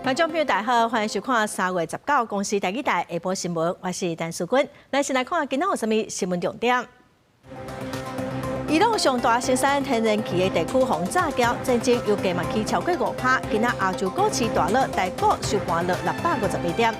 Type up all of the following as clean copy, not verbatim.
观众朋友，大家好，欢迎收看3月19公司第2台下晡新闻，我是陈淑君。咱先来看今仔有啥物新闻重点。伊朗上大生产天然气的地区轰炸交战争又加码起超过5%，今仔亚洲股市大落，台股收盘落652点。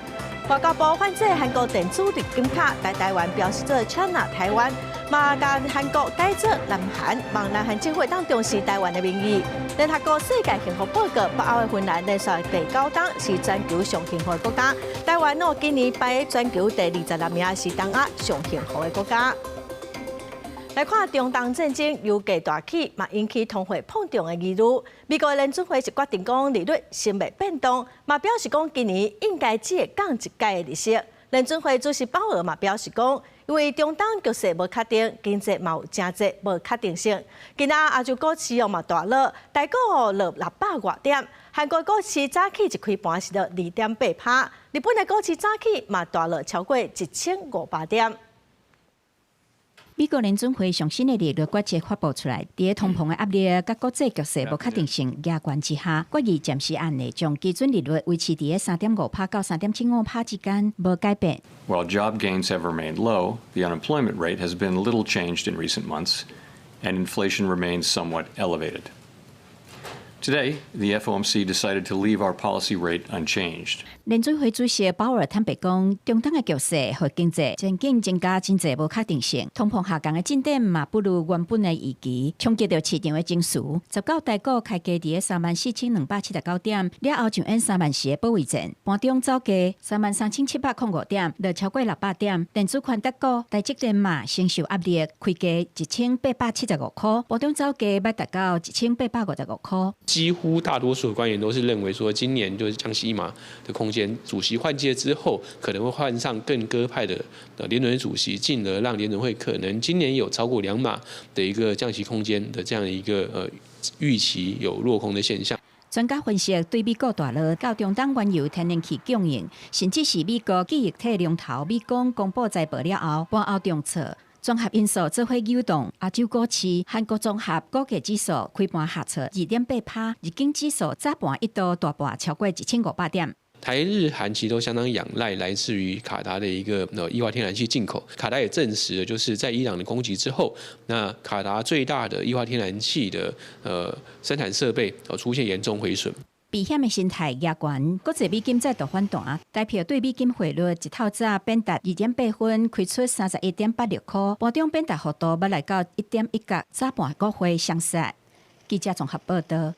外交部反制韩国电子入金卡在台湾表示做 China 台湾，嘛甲韩国改做南韩，望南韩政府当重视台湾的民意。联合国世界幸福报告，北欧的芬兰连续第9档是全球上幸福的国家，台湾今年排全球第26名，是东亚上幸福的国家。来看中东战争油价大起，嘛引起通货膨胀的疑虑。美国联储会是决定讲利率先未变动，嘛表示讲今年应该只会降一届的利息。联储会主席鲍尔嘛表示讲，因为中东局势无确定，经济嘛有真侪无确定性。今仔亚洲股市嘛大落，台股落600多点，韩国股市早起一开盘是落2.8%，日本的股市早起嘛大落超过1500点。美国联准会上新的利率决策发布出来，在通膨的压力、甲国际局势不确定性压关之下，决议暂时按呢将基准利率维持在3.5%到3.75%之间，无改变。While job gains have remained low, the unemployment rate has been little changed in recent months, and inflation remains somewhat elevated. Today, the FOMC decided to leave our policy rate unchanged. 联准会主席鲍尔坦白讲，中东的局势和经济前景增加真侪无确定性，通膨下降的进展嘛不如原本的预期，冲击到市场的情绪。19台股开价伫34279点，了后上演3万4的保卫战，盘中走价33705点，落超过600点。电子款德股台积电嘛承受压力，开价1875块，盘中走价要达到1855块。几乎大多数的官员都是认为说，今年就是降息1码的空间。主席换届之后，可能会换上更鸽派的联准会主席，进而让联准会可能今年有超过2码的一个降息空间的这样的一个预期有落空的现象。专家分析，对美国大落到中东原油、天然气供应，甚至是美国记忆体龙头美光公布财报了后，盘后重挫。综合因素做伙诱动亚洲股市，韩国综合股价指数开盘下挫2.8%，日经指数早盘一度大盘超过1500点。台日韩其都相当仰赖来自于卡达的一个液化天然气进口。卡达也证实了，就是在伊朗的攻击之后，那卡达最大的液化天然气的生产设备出现严重毁损。避险的心态压悬，国际美金再度反弹，台票对美金汇率一透早变达2.8分，开出31.86块，盘中变达幅度要来到1.1角，早盘股汇相杀。记者综合报道。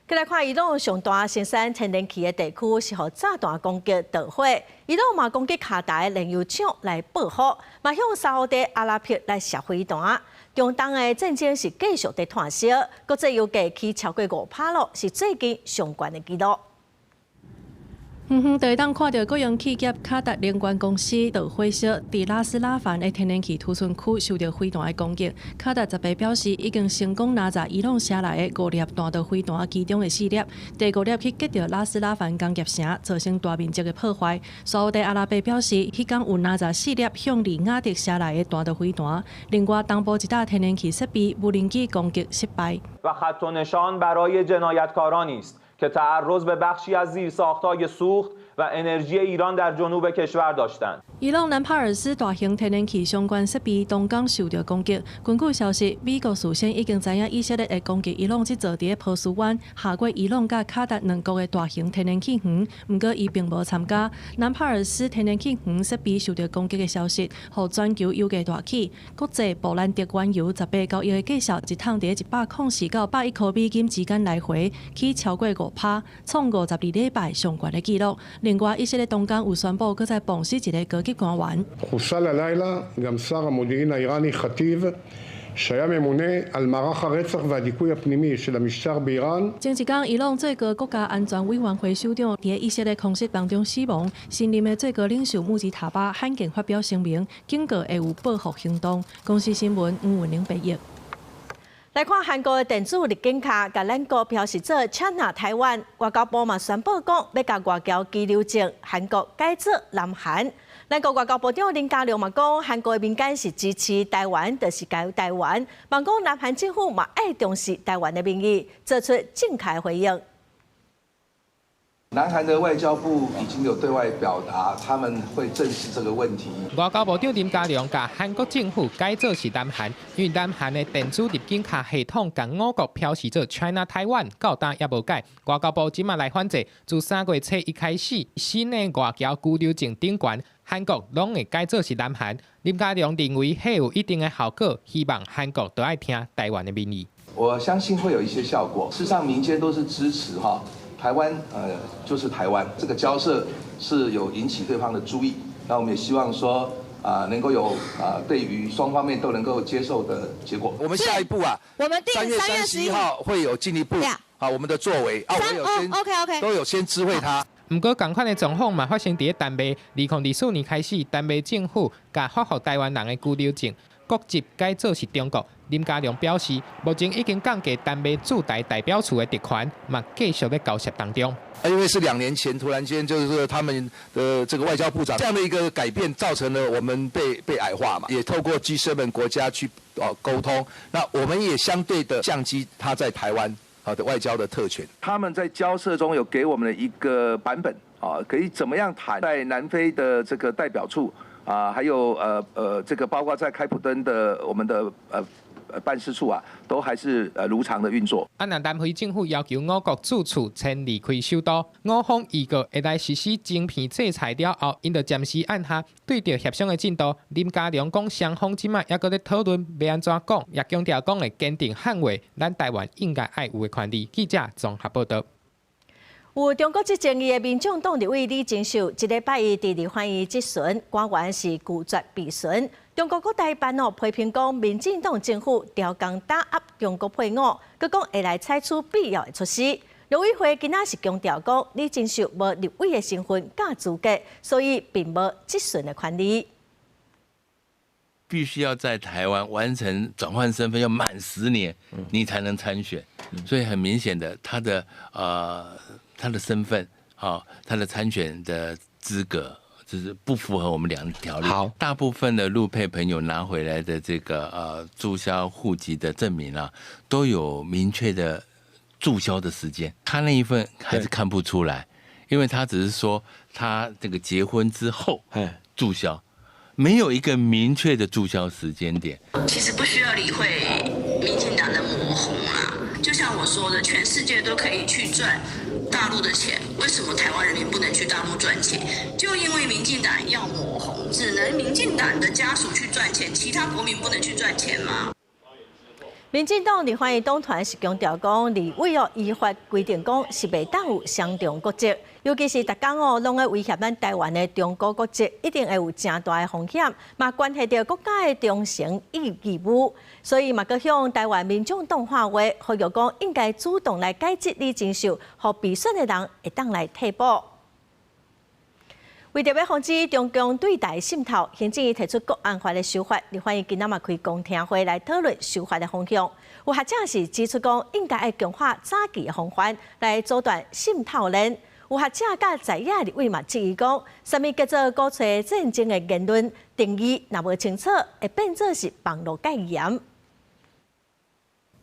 再来看伊朗上大生产天然气的地区是互炸弹攻击导火，伊朗嘛攻击卡达的燃油厂来报复，嘛向沙烏地阿拉伯来射飞弹。中东的战争是继续在炭烧，国际油价起超过5%咯，是最近上悬的纪录。就会当看到国营企业卡达能源公司导火烧，伫拉斯拉凡的天然气储存区受到飞弹的攻击。卡达十八表示，已经成功拿下伊朗写来的5粒弹道飞弹，其中的4粒，第5粒去击到拉斯拉凡工业城，造成大面积的破坏。沙烏地阿拉伯表示，迄天有拿下4粒向利雅得写来的弹道飞弹。另外，东部一大天然气设备无人机攻击失败。و خط و نشان برای جنایتکارانی است که تعرض به بخشی از زیرساخت‌های سوخت و انرژی ایران در جنوب کشور داشتند. 伊朗南帕尔斯大型天然气相关设备东港受到攻击。根据消息，美国事先已经知影以色列会攻击伊朗即座伫波斯湾下过伊朗甲卡达2国的大型天然气园，不过伊并无参加。南帕尔斯天然气园设备受到攻击的消息，互全球油价大起。国际布兰特原油18交易的计数一桶伫104到101块美金之间来回，起超过5%，创52礼拜上悬的纪录。另外，以色列东港有宣布，搁再绑死一个高级官员。חוסל הלילה גם שר המודיעין האיראני ח'טיב שהיה ממונה על מערך הרצח והדיכוי הפנימי של המשטר באיראן。前一天，伊朗最高国家安全委员会首长伫以色列空袭当中死亡，新任的最高领袖穆吉塔巴罕见发表声明，警告会有报复行动。公司新闻吴文玲报道。来看韩国的电子入境卡，甲咱国表示做 China 台湾，外交部嘛宣布讲要甲外交居留证韩国改做南韩。咱国外交部长林佳龙嘛讲，韩国的民间是支持台湾，就是该台湾。望讲南韩政府嘛爱重视台湾的民意，做出正确回应。南韩的外交部已经有对外表达，他们会正视这个问题。外交部长林佳龙甲韩国政府改做是南韩，因为南韩的电子入境卡系统甲我国标示做 China Taiwan， 到今也无改。外交部今麦来反制，自3月初一开始，新的外交居留证顶悬，韩国拢会改做是南韩。林佳龙认为迄有一定的效果，希望韩国都爱听台湾的民意。我相信会有一些效果。事实上，民间都是支持哈。台湾就是台湾，这个交涉是有引起对方的注意，那我们也希望说能够有对于双方面都能够接受的结果。我们下一步我们定3月31号会有进一步我们的作为我有先OK 都有先知会他。不过，同款的状况嘛发生在丹麦，2024年开始，丹麦政府甲发予台湾人的居留证国籍改做是中国。林佳龙表示，目前已经降低丹麦驻台代表处的特权，嘛继续在交涉当中。因为是2年前突然间就是他们的这个外交部长这样的一个改变，造成了我们被矮化嘛，也透过 G7 国家去沟通，那我们也相对的降低他在台湾的外交的特权。他们在交涉中有给我们的一个版本可以怎么样谈，在南非的这个代表处还有这个包括在开普敦的我们的办事处都还是如常的运作。南非政府要求我国驻处先离开首都，我方预告会来实施晶片制裁了后，因就暂时按下对着协商的进度。林佳龙讲，双方即卖也搁咧讨论要安怎讲，也强调讲会坚定捍卫咱台湾应该爱有的权利。记者综合报道。有中国执政的民众党立委李金秀，一礼拜一伫立法院质询，官员是拒绝备询。中国国台办批评讲，民进党政府调工打压中国配偶，佮讲会来采取必要的措施。陆委会今仔是强调讲，李金秀无立委的身份甲资格，所以并无质询的权利。必须要在台湾完成转换身份，要满10年，你才能参选。所以很明显的，他的身份，他的参选的资格，就是不符合我们2条例。好，大部分的陆配朋友拿回来的这个注销户籍的证明都有明确的注销的时间。他那一份还是看不出来，因为他只是说他这个结婚之后注销。没有一个明确的注销时间点。其实不需要理会民进党的抹红就像我说的，全世界都可以去赚大陆的钱，为什么台湾人民不能去大陆赚钱？就因为民进党要抹红，只能民进党的家属去赚钱，其他国民不能去赚钱吗？民进党立法院党团是强调讲，立委依法规定讲是袂当有双重国籍，尤其是逐工拢会威胁咱台湾的中国国籍，一定会有正大的风险，嘛关系到国家的忠诚与义务。所以嘛，佮向台湾民众党话话，呼吁讲应该主动来改革李金秀，互备选的人会当来替补。为着要防止中共对台渗透，行政院提出国安法的修法，立法院今仔嘛开公听会来讨论修法的方向。有学者是指出讲，应该要强化早期的防范，来阻断渗透链。有学者甲在野立委嘛质疑讲，什么叫做鼓吹战争的言论定义，若无清楚，会变作是网络戒严。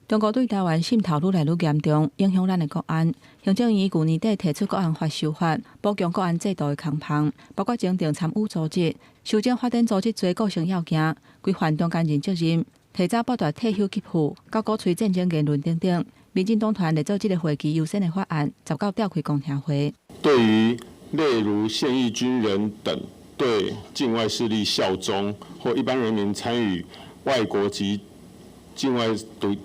中国对台湾渗透愈来愈严重，影响咱的国安。行政院去年底提出国安法修法，补强国安制度的空隙，包括增订参与组织、修正法定组织罪构成要件、规范中间人责任、提早剥夺退休给付、到鼓吹战争言论等等。民进党团来做这个会期优先的法案，19召开公听会。对于例如现役军人等对境外势力效忠，或一般人民参与外国及境外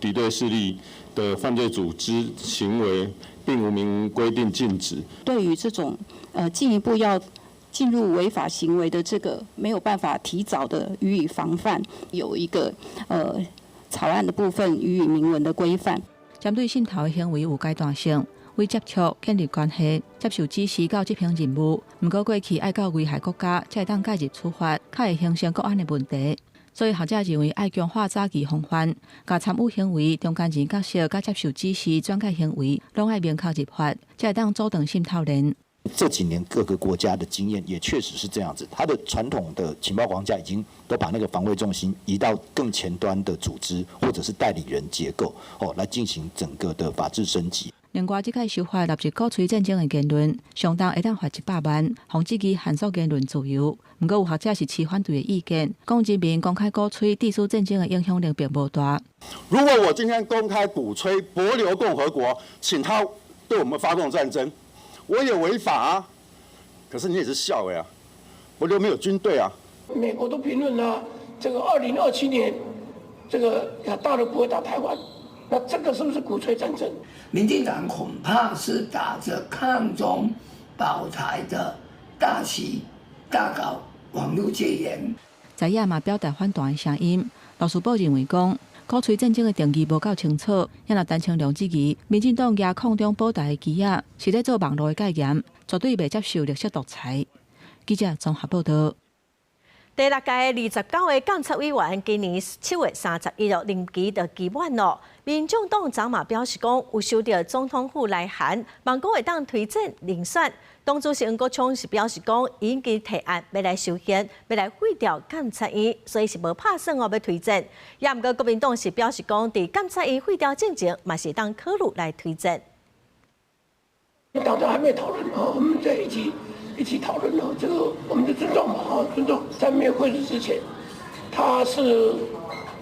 敌对势力的犯罪组织行为，并无明文规定禁止。对于这种进一步要进入违法行为的这个，没有办法提早的予以防范，有一个草案的部分予以明文的规范。针对渗透的行为有阶段性，为接触建立关系、接受指示到执行任务，不过过去爱到危害国家，才会当介入处罚，较会形成国安的问题。所以学者认为，爱强化早期防范，甲参与行为、中间人角色、甲接受指示、转介行为，拢爱明确入法，才会当阻断渗透链。这几年各个国家的经验也确实是这样子，它的传统的情报框架已经都把那个防卫重心移到更前端的组织或者是代理人结构来进行整个的法治升级。另外，即届修法立即鼓吹战争的言论，相当会当罚100万，防止其限缩言论自由。不过有学者是持反对的意见，讲人民公开鼓吹地书战争的影响力并不大。如果我今天公开鼓吹帛琉共和国，请他对我们发动战争，我也违法啊。可是你也是笑呀，帛琉没有军队啊。美国都评论了，这个2027年，这个大陆不会打台湾，那这个是不是鼓吹战争？民进党恐怕是打着抗中保台的大旗，大搞网络戒严。在野嘛表达反弹的声音，罗斯堡认为讲，鼓吹战争的定义无够清楚，也若单称梁志毅，民进党也抗中保台的旗仔，是在做网络的戒严，绝对袂接受历史独裁。记者综合报道。第6届29个监察委员今年7月31日任期就期满了。民众党昨嘛表示讲，有收到总统府来函，望讲会当推荐遴选。党主席黄国昌是表示讲，已经提案要来修宪，要来废掉监察院，所以是无拍算要推荐。也毋过国民党是表示讲，伫监察院废掉之前，嘛是当考虑来推荐。党中还没讨论我们在一起讨论了，这个我们就尊重嘛，尊重。在没有会议之前，他是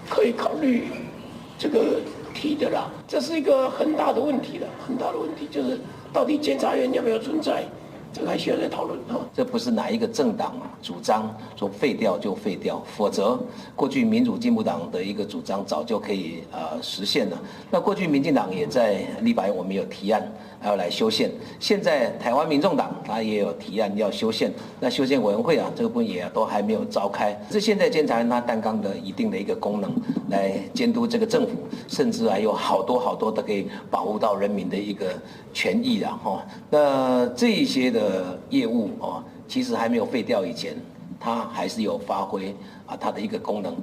可以考虑这个提的啦。这是一个很大的问题了，很大的问题就是到底监察院要不要存在，这个还需要再讨论哈。这不是哪一个政党主张说废掉就废掉，否则过去民主进步党的一个主张早就可以实现了。那过去民进党也在立法院我们有提案要来修宪，现在台湾民众党他也有提案要修宪，那修宪委员会这个部分也都还没有召开。这现在监察院它担纲的一定的一个功能，来监督这个政府，甚至还有好多的可以保护到人民的一个权益啊哈。那这一些的业务其实还没有废掉以前，它还是有发挥它的一个功能。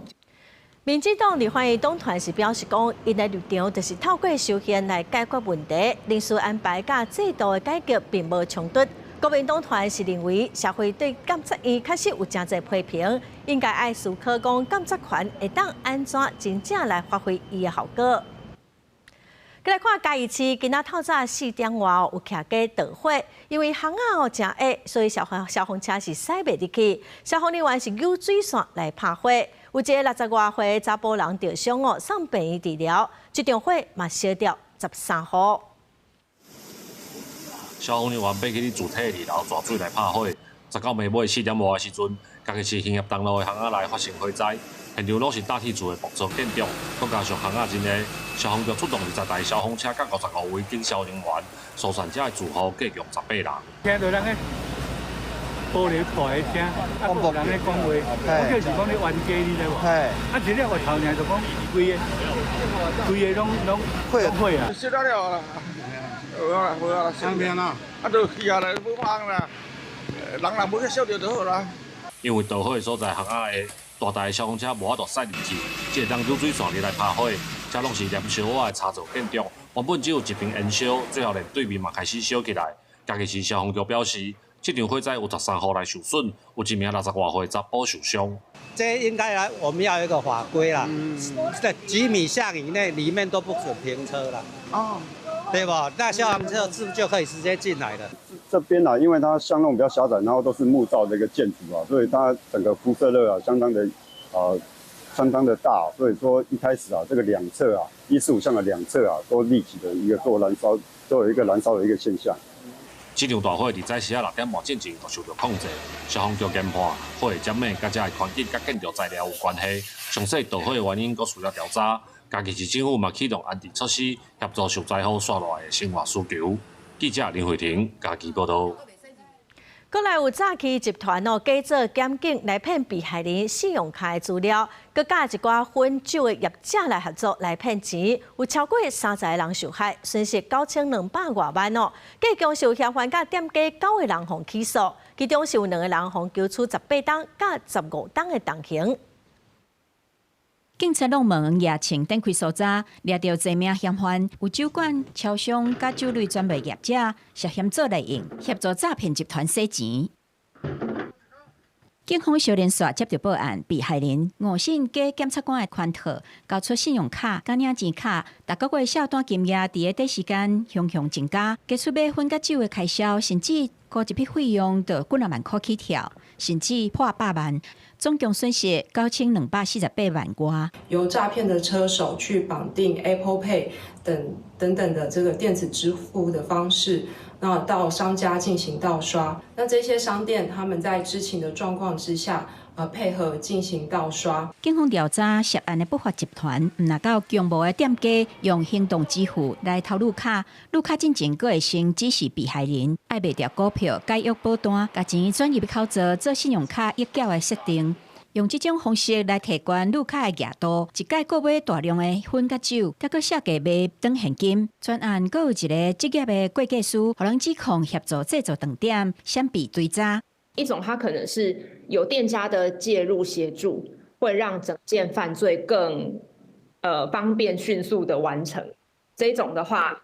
民进党立法院党团是表示讲，因的立场就是透过修宪来解决问题，临时安排甲制度的改革并无冲突。国民党团是认为社会对监察院确实有真侪批评，应该爱思考讲监察权会当安怎真正来发挥伊的效果。再来看嘉义市，今仔透早4点外有徛过导火，因为巷仔真矮，所以消防车是驶袂入去。消防人员是用水线来拍火。有一个60多岁查甫人受伤送病院治疗，这场火嘛烧掉13户。消防人员爬去主体2楼抓水来拍火。19暝尾4点外的时阵，嘉义市兴业东路的巷仔内发生火灾，现场拢是大体厝的木造建筑，再加上巷仔真个，消防局出动20台消防车，甲55位警消人员，疏散这的住户计共18人。听到人个玻璃破的声，有人咧讲话，我就是讲咧冤家，你知无？一了外头尔就讲规个拢火啊！烧得了啦，好啦，上面啦，就去下来不忙啦，人冇去烧掉就好啦。因为导火的所在巷仔的大台消防车无法度驶入去，只会当用水线入来拍火，这拢是燃烧瓦的插座建筑，原本只有一边燃烧，最后连对面嘛开始烧起来。嘉义市消防局表示，这场火灾有13户来受损，有1名60多岁查甫受伤。这应该来，我们要有一个法规啦，在几米巷以内里面都不准停车了。哦，对吧？那消防车是不是就可以直接进来了？这边因为它巷弄比较狭窄，然后都是木造的一个建筑所以它整个辐射热相当的大，所以说一开始这个两侧145巷的两侧都立起的一个做燃烧，都有一个燃烧的一个现象。这场大火伫早时6点半之前就受到控制，消防局研判火的减灭甲这环境甲建筑材料有关系，详细导火的原因阁需要调查。嘉义市政府嘛启动安置措施，协助受灾户刷落来的生活需求。记者林慧婷，嘉义报道。国内有诈欺集团假做检警来骗被害人信用卡的资料，佮甲一寡分酒的业者来合作来骗钱，有超过30个人受害，损失9200多万计共受嫌犯甲店家9个人互起诉，其中是有2个人互求处18档甲15档的重刑。警察拢门夜情展开搜查，掠到多名嫌犯，有酒馆、超商甲酒类专卖业者涉嫌做内应，协助诈骗集团洗钱。警方小连续接到报案，被害人误信假检察官的款套，交出信用卡、甲领钱卡，逐个月小单金额伫个短时间向增加，加出买薰甲酒的开销，甚至高一笔费用就几万块起跳，甚至破100万，总共损失9248万外。由诈骗的车手去绑定 Apple Pay 等等的这个电子支付的方式。那到商家进行盗刷，那这些商店他们在知情的状况之下，配合进行盗刷。警方调查涉案的不法集团，唔拿到强暴的店家用行动支付来偷入卡，入卡进前佫会先指示被害人爱卖掉股票、解约保单，甲钱转入口座做信用卡预缴的设定。用这种方式来提悬入卡的额度，一届购买大量的薰甲酒，再搁下价卖当现金。专案阁有一个职业的会计师，互人指控协助制作糖点，闪避追查。一种它可能是有店家的介入协助，会让整件犯罪更方便迅速的完成。这种的话，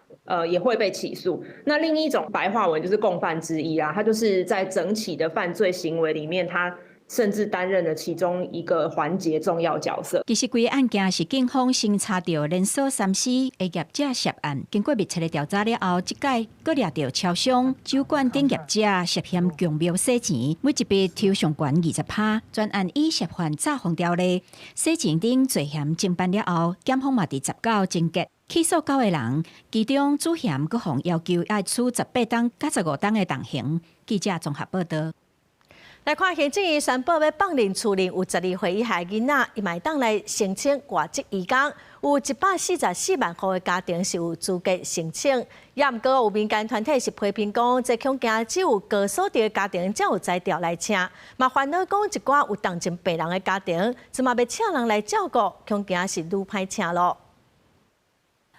也会被起诉。那另一种白话文就是共犯之一啦，它就是在整起的犯罪行为里面，它甚至担任了其中一个环节重要角色。其实，规个案件是警方先查到连锁3死的业者涉案，经过密切的调查了后，这届搁掠到超商、酒馆等业者涉嫌强暴洗钱，每一笔抽上悬20%。专案以涉犯诈骗条例、洗钱等罪嫌侦办了后，检方嘛伫19侦结起诉9个人，其中主嫌各项要求要处18档加15档的重刑。记者综合报道。来看行政院宣布要放任处理有12岁以下囡仔，伊买当来申请外籍移工，有144万户的家庭是有资格申请。也毋过有民间团体是批评讲，这恐惊只有高所得的家庭才有才调来请，嘛烦恼讲一寡有重症病人的家庭，即嘛要请人来照顾，恐惊是愈歹请咯。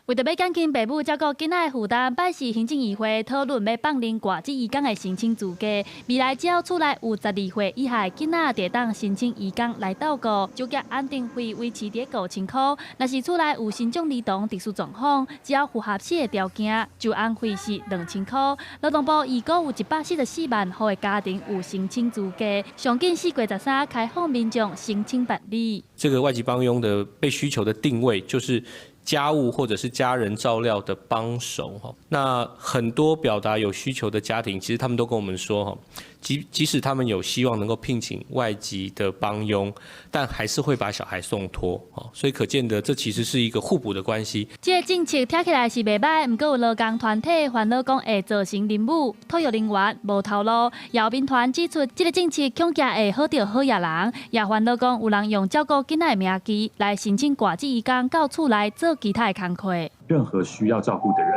为着要减轻父母照顾囡仔的负担，摆是行政议会讨论要放任外籍移工的申请资格。未来只要厝内有12岁以下的囡仔，就当申请移工来照顾，租金安定费维持伫5000块。若是厝内有心脏儿童特殊状况，只要符合合适的条件，就安费是2000块。劳动部预估有144万户的家庭有申请资格，上近4月13开放民众申请办理。这个外籍帮佣的被需求的定位就是家务或者是家人照料的帮手哈，那很多表达有需求的家庭，其实他们都跟我们说哈，即使他们有希望能够聘请外籍的帮佣，但还是会把小孩送托哈，所以可见的这其实是一个互补的关系。这个政策听起来是袂歹，不过有劳工团体烦恼讲会造成人母、托育人员无头路。姚民团指出，这个政策恐惊会好着好野人，也烦恼讲有人用照顾囡仔的名义来申请外籍移工到厝内做其他的工作。任何需要照顾的人，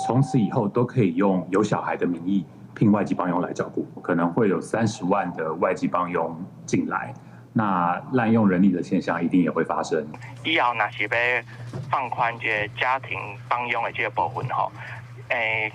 从此以后都可以用有小孩的名义聘外籍帮佣来照顾，可能会有30万的外籍帮佣进来，那滥用人力的现象一定也会发生。以后若是要放宽这家庭帮佣的这个部分吼，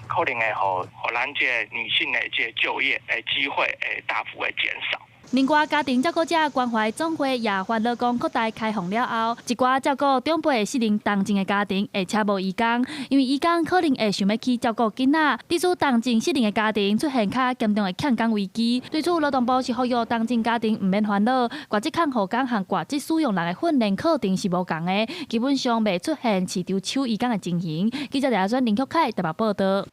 可能会互咱这女性的这就业的机会会大幅的减少。另外，家庭照顾者关怀总会也烦恼讲，扩大开放了后，一寡照顾长辈的适龄同症的家庭会请无移工，因为移工可能会想要去照顾囡仔。对此，同症适龄的家庭出现较严重的欠工危机。对此，劳动部是呼吁同症家庭唔免烦恼，外籍看护工和外籍使用人的训练课程是无同的，基本上未出现市场抢移工的情形。记者陈林旭凯台北报道。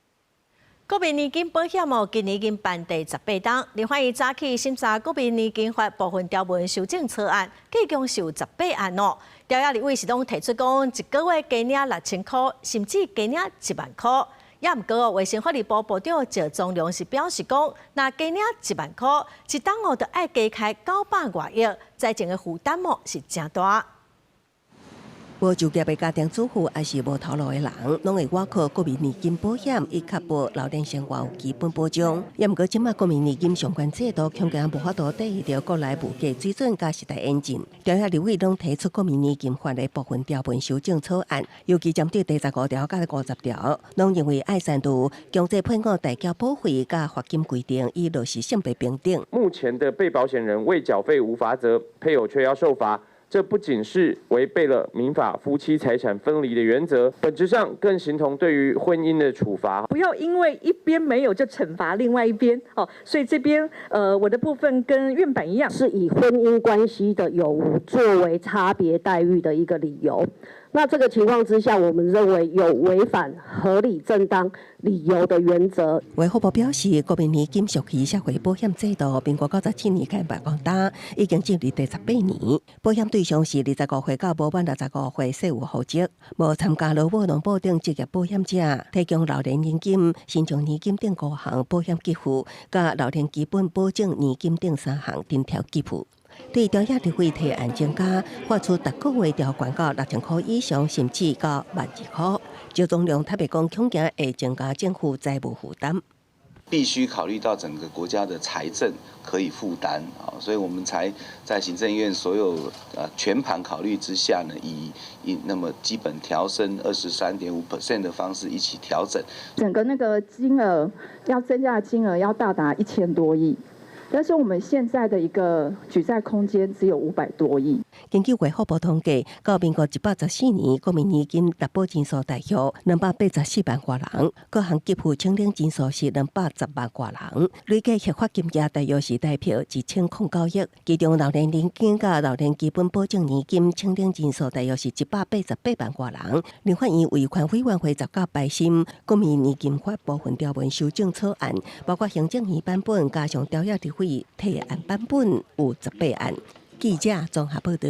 国民年金保险今年已经办第18档，立法院早起审查国民年金法部分条文修正草案，计共是有18案哦。调查立委是拢提出讲，一个月加领6000块，甚至加领1万块。也毋过，卫生福利部部长赵宗良是表示讲，若加领1万块，一档就要加开900多亿，财政的负担是真大。无就业的家庭主妇，还是无头路的人，拢会依靠国民年金保险，以确保老年生活有基本保障。也毋过，即马国民年金相关制度，恐惊无法度抵御到国内物价水准甲时代演进。调查立委拢提出国民年金法的部分条文修正草案，尤其针对第15条甲50条，拢认为爱删除强制配偶代缴保费甲罚金规定，以落实性别平等。目前的被保险人未缴费无罚则，配偶却要受罚。这不仅是违背了民法夫妻财产分离的原则，本质上更形同对于婚姻的处罚。不要因为一边没有就惩罚另外一边哦，所以这边我的部分跟院版一样，是以婚姻关系的有无作为差别待遇的一个理由。那这个情况之下，我们认为有违反合理正当理由的原则。卫福部表示，国民年金属于社会保险制度，民国97年开办公打，已经进入第18年。保险对象是25岁到无满65岁税务户籍、无参加劳保农保等职业保险者，提供老年年金、新长年金等5项保险给付，甲老年基本保证年金等3项津贴给付。对中央利费提案增加，发出逐个月调悬到6000块以上，甚至到12000块。赵忠良特别讲，恐惊会增加政府债务负担。必须考虑到整个国家的财政可以负担啊，所以我们才在行政院所有全盘考虑之下呢，以那么基本调升23.5% 的方式一起调整。整个那个金额要增加的金额要到达1000多亿。但是我们现在的一个举债空间只有500多亿。根据卫福部统计，到民国114年，国民年金纳保金数大约284万多人，各项给付清领金数是210万多人，累计合法金额大约是代表1009亿。其中老年年金甲老年基本保证年金清领金数大约是188万多人。立法院为权委员会19摆审国民年金法部分条文修正草案，包括行政院版本加上条约提案版本有18案。记者综合报道。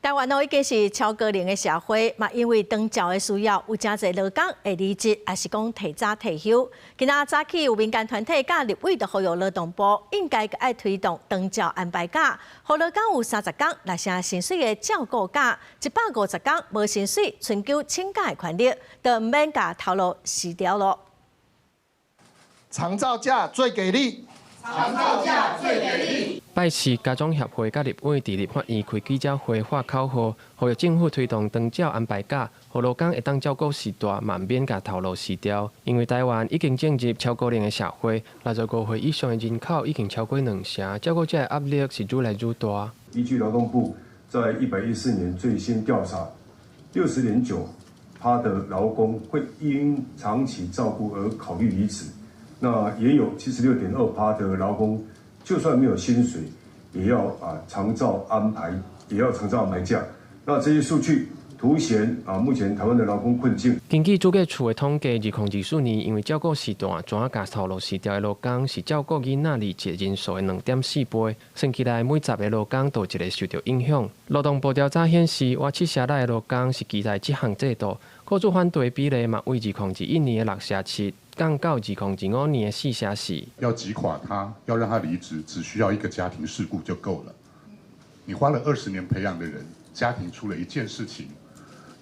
台湾已经是超高龄的社会，嘛因为长照的需要，有真侪劳工会离职，也是讲提早退休。今仔早起有民间团体甲立委就呼吁劳动部应该爱推动长照安排假，互劳工有30天来成薪水的照顾假，150天无薪水寻求请假的权利，就唔免甲头路死掉咯。长照假最给力。长照假最给力。拜四家长协会甲立委伫立法院开记者会发口号，呼吁政府推动长照安排假，互劳工会当照顾时代，嘛免甲头路死掉。因为台湾已经进入超高龄的社会，65岁以上的人口已经超过2成，照顾者的压力是愈来愈大。依据劳动部在114年最新调查，60.9%的劳工会因长期照顾而考虑离职。那也有76.2%的劳工，就算没有薪水，也要长照安排假。那这些数据凸显目前台湾的劳工困境。根据主计处的统计，2024年因为照顾时段，怎甲头路辞掉的劳工是照顾囡仔离职人数的2.4倍，算起来每10个劳工都有一个受到影响。劳动部调查显示，外7社内的劳工是期待这项制度，雇主反对比例嘛为2021年的6.7%。降到2015年的4.4%。要击垮他，要让他离职，只需要一个家庭事故就够了。你花了20年培养的人，家庭出了一件事情，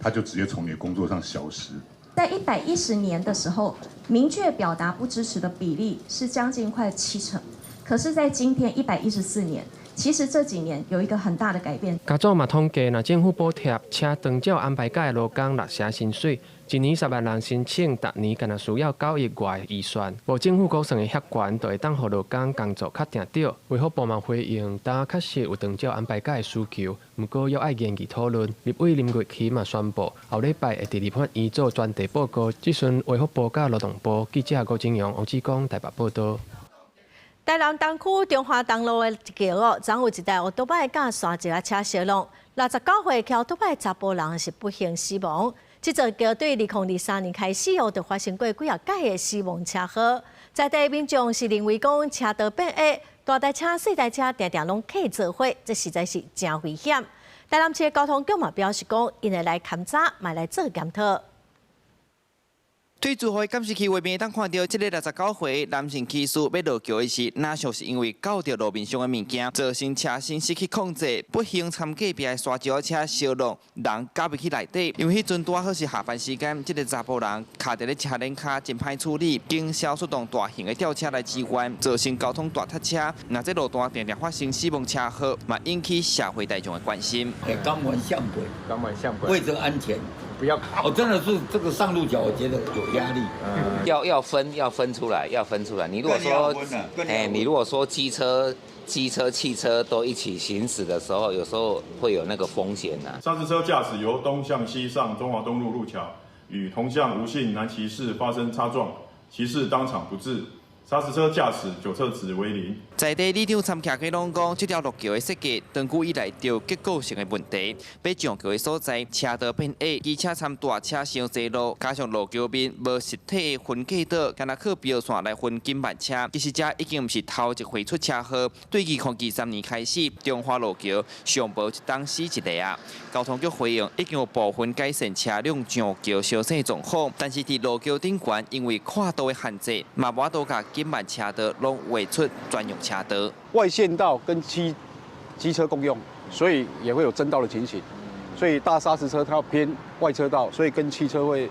他就直接从你的工作上消失。在110年的时候，明确表达不支持的比例是将近快70%，可是，在今天114年。其实这几年有一个很大的改变。家长嘛统计，若政府补贴且长照安排假的劳工6成薪水，一年10万人申请，逐年敢若需要9亿外预算。无政府估算的遐悬，就会当互劳工工作较定着。卫福部嘛回应，但确实有长照安排假的需求，不过要爱研究讨论。立委林月琪嘛宣布，后礼拜会伫立法院做专题报告。即阵卫福部甲劳动部记者郭金阳、王志光台北报道。台南东区中华东路的桥哦，昨有一台奥多拜甲山一个车相撞，69岁骑奥多拜查甫人是不幸死亡。这座桥对2023年开始哦，就发生过几啊起的死亡车祸。在地民众是认为讲车道变矮，大台车、小台车常常拢起做伙，这实在是真危险。台南市的交通局嘛表示讲，因会来勘查，嘛来做检讨。对住户监视器画面，当看到这个69岁男性骑士要落桥的时，哪像是因为搞到路面上的物件，造成车身失去控制，不幸参隔壁的沙石车相撞，人夹入去内底。因为迄阵拄好是下班时间，这个查甫人卡在咧车轮骹，真歹处理，经销速动大型的吊车来支援，造成交通大塞车。那这路段常常发生死亡车祸，嘛引起社会大众的关心。甘愿上背，为着安全。不要考。真的是这个上路角，我觉得有压力。要分出来。你如果说机车、汽车都一起行驶的时候，有时候会有那个风险呐。砂石车驾驶由东向西上中华东路路桥，与同向吴姓男骑士发生擦撞，骑士当场不治。砂石车驾驶酒测值为0。在地里长参加嘅拢讲，这条路桥的设计长久以来就有结构性的问题。被上桥的所在，车道偏矮，机车参大车伤济路，加上路桥面无实体的分隔岛，敢若靠标线来分紧慢车。其实这已经不是头一回出车祸，对2023年开始，中华路桥上无一档死一个啊。交通局回应，已经有部分改善车辆上桥消息状况，但是伫路桥顶悬，因为跨度的限制，嘛无多甲紧慢车道拢划出专用车道。外线道跟机车共用，所以也会有争道的情形。所以大砂石车它要偏外车道，所以跟机车会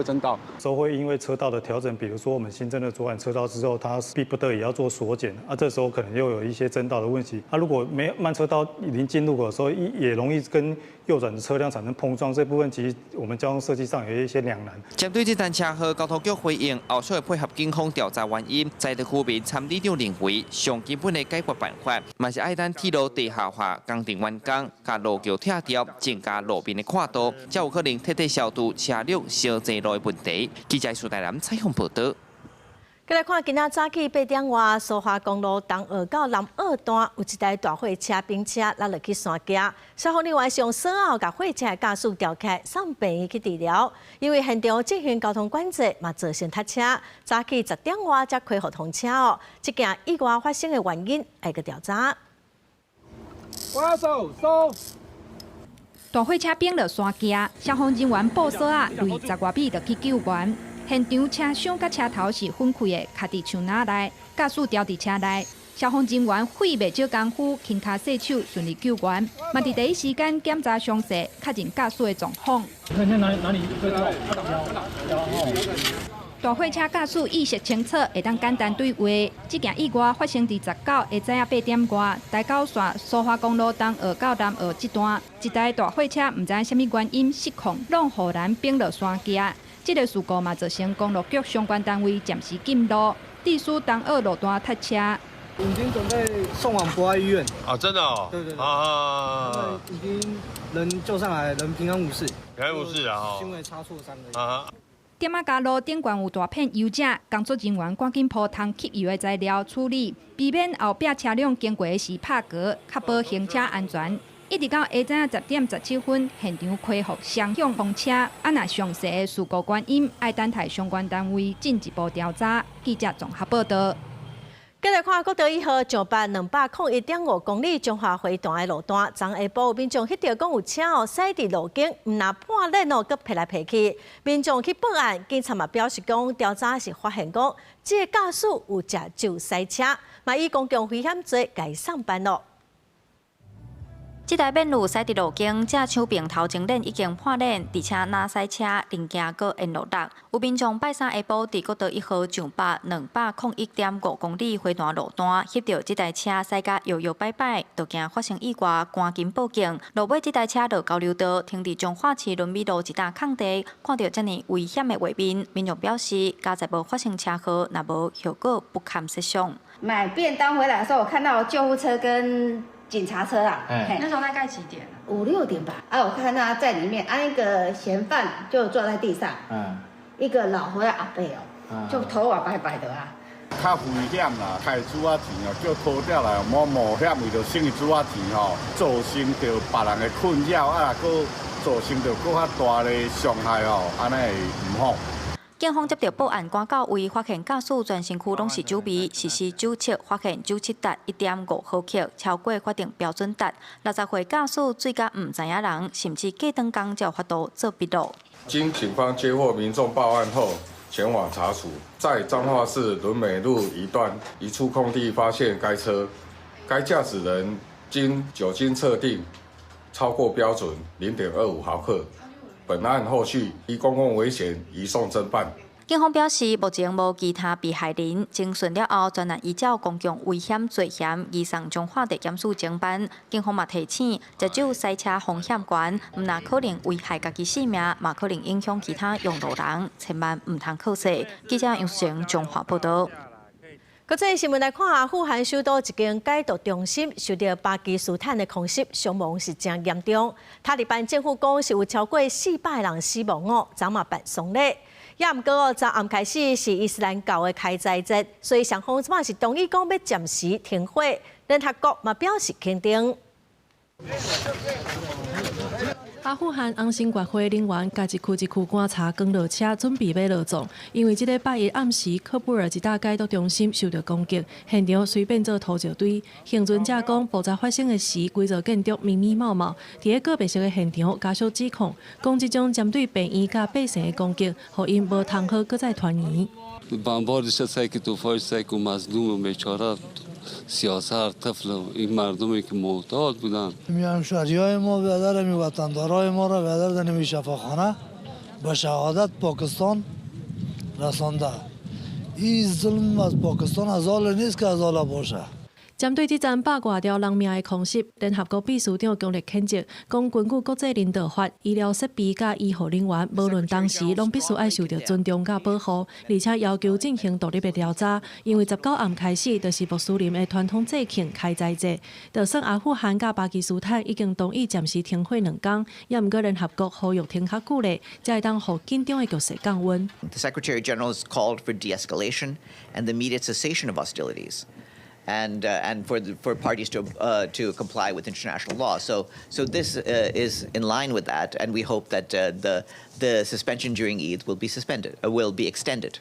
争道。都会因为车道的调整，比如说我们新增了左转车道之后，它逼不得已要做缩减，这时候可能又有一些争道的问题。如果慢车道临近路口的时候，也容易跟右转的车辆产生碰撞，这部分其实我们交通设计上有一些两难。针对这单车祸，交通局回应，后续会配合警方调查原因。在地居民参里长认为，上基本的解决办法，嘛是爱等铁路地下化工程完工，甲路桥拆掉，增加路面的跨度，才有可能彻底消除车辆烧济路的问题。记者苏台南采访报道。再来看，今仔早起8点外，苏花公路东二到南二段有一台大货车并车拉落去山架，消防人员是用锁后把货车的驾驶调开，送病院去治疗。因为现场进行交通管制，嘛造成塞车，早起10点外才恢复通车哦。这件意外发生的原因，要个调查。大货车并落山架，消防人员布锁啊，累10外米就去救援。现场车厢甲车头是分开的，卡伫树林内，驾驶掉伫车内。消防人员费袂少功夫，轻脚洗手，顺利救援。嘛伫第一时间检查详细，确认驾驶的状况。看哪里最痛？大货车驾驶意识清楚，会当简单对话。这件意外发生伫19下午8点外，台九线苏花公路东二到南二这段，一台大货车唔知什么原因失控，让护栏并落山架。这个事故嘛造成公路局相关单位暂时禁路，地属东二路段塞车。已经准备送往博爱医院。啊，真的哦。对。他们已经人救上来，人平安无事。平安无事啊！轻微擦挫伤而已。点仔加路顶悬有大片油井，工作人员赶紧铺通吸油的材料处理，避免后壁车辆经过时拍gor确保行车安全。一直到下午10点17分，现场恢复双向通车。若详细的事故原因，爱等待相关单位进一步调查。记者综合报道。再来看国道1号上北201.5公里中华会段的路段，昨下晡民众迄条讲有车驶伫路径，毋若半冷佫劈来劈去，民众去报案，警察嘛表示讲调查是发现讲，这个驾驶有食酒驶车，嘛以公共危险罪该上班咯。这台面路驶伫路径，正手柄头前链已经破裂，而且若驶车零件佫沿路落。有民众拜三下晡伫国道1号上北201.5公里回段路段，翕到这台车驶甲摇摇摆摆，就惊发生意外，赶紧报警。落尾这台车落交流道，停伫彰化市伦美路一搭空地，看到遮尔危险的画面，民众表示，加在无发生车祸，若无后果不堪设想。买便当回来的时候，我看到救护车跟警察车啊，那时候大概几点？5、6点吧。我看他在里面，一个嫌犯就坐在地上，一个老伙阿伯就头发白白的啊。较危险啦，开主仔钱叫拖掉来，冒险为着省主仔钱造成着别人的困扰，佫造成着佫较大的伤害安尼会唔好。警方接到报案赶到位，发现驾驶全身躯拢是酒味，实施酒测发现酒测值1.5毫克，超过法定标准值。60岁驾驶醉甲唔知影人，甚至过长工才有法度做笔录。经警方接获民众报案后，前往查处，在彰化市伦美路一段一处空地发现该车，该驾驶人经酒精测定超过标准0.25毫克。本案后续依公共危险移送侦办。警方表示，目前无其他被害人，侦讯了后，专案依照公共危险罪嫌，移送中华地检署侦办。警方嘛提醒，借酒赛车风险高，唔但可能危害家己性命，嘛可能影响其他用路人，千万唔通靠势。记者杨淑成中华报道。国际新闻来看，阿富汗首都一间戒毒中心受到巴基斯坦的空袭，伤亡是真严重。塔利班政府讲是有超过400人死亡哦，昨嘛办丧礼。也毋过昨暗开始是伊斯兰教的开斋节，所以双方即马是同意讲要暂时停火。联合国嘛表示肯定。阿富汗红星国会人员家一区一区观察公路车，准备要落葬。因为这个拜一暗时，喀布尔一大戒毒中心受到攻击，现场随便做土石堆。幸存者讲，爆炸发生的时，规座建筑密密麻麻。伫个个别色的现场，家属指控，讲这种针对病院甲百姓的攻击，互因无通好搁再团圆。سیاست طفل این مردمی که معتاد بودن همشهری‌های ما برادر وطندارای ما را برادر نمی شفاخانه به شهادت پاکستان رسانده این ظلم از پاکستان از حال نیست که از حال باشه针对这场百外条人命的空袭，联合国秘书长强烈谴责，讲根据国际人道法，医疗设备甲医护人员无论当时，拢必须爱受到尊重甲保护，而且要求进行独立的调查。因为19暗开始，就是穆斯林的传统节庆开斋节，就算阿富汗甲巴基斯坦已经同意暂时停火2天，也毋过联合国呼吁停较久咧，才会当互紧张的局势降温。The Secretary General has called for de-escalation and the immediate cessation of hostilities. And for parties to comply with international law. So this is in line with that, and we hope that the suspension during Eid will be extended.